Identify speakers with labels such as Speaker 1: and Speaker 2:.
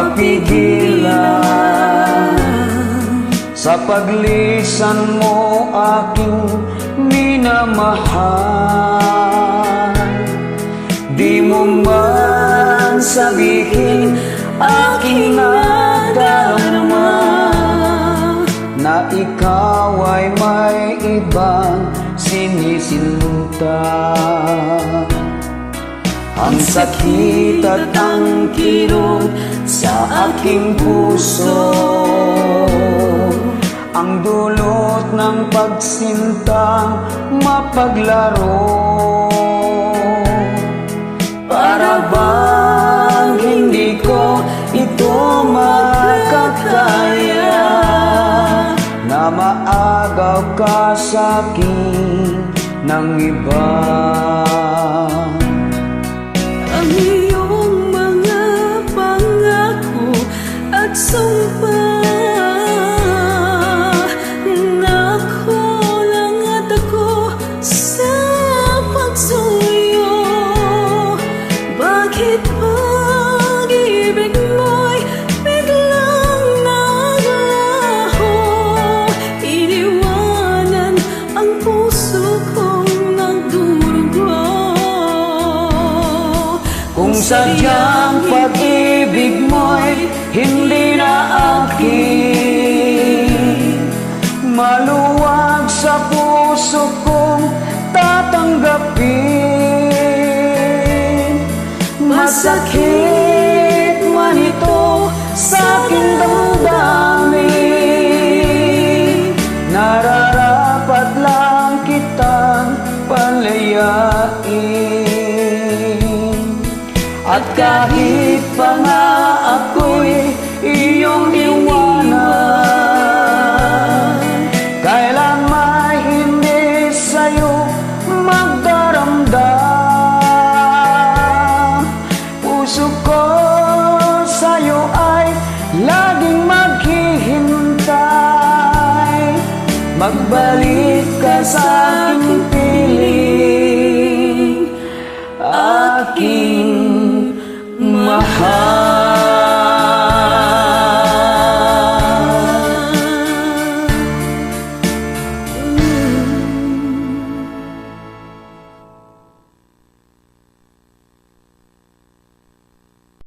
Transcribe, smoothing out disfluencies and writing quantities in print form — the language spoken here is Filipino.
Speaker 1: mapigilan. Sa paglisan mo aking minamahal, di mo man sabihin aking nadarama na ikaw ay may ibang sinisinta. Ang sakit at ang kirot sa aking puso, ang dulot ng pagsintang mapaglaro. Para bang hindi ko ito makakaya na maagaw ka sa'kin ng iba.
Speaker 2: Ang iyong mga pangako at sumpa, nakulang at ako sa pagsuyo. Bakit pag-ibig mo'y biglang naglaho? Iniwanan ang puso kong nagdurugo.
Speaker 1: Kung sadyang pag-ibig mo'y hindi na akin, maluwag sa puso kong tatanggapin. Masakit man ito sa aking damdamin, nararapat lang kitang palayain. At kahit pa nga ako'y iyong iwanan, kailan may hindi sa'yo magdaramdam. Puso ko sa'yo ay laging maghihintay. Magbalik ka sa'kin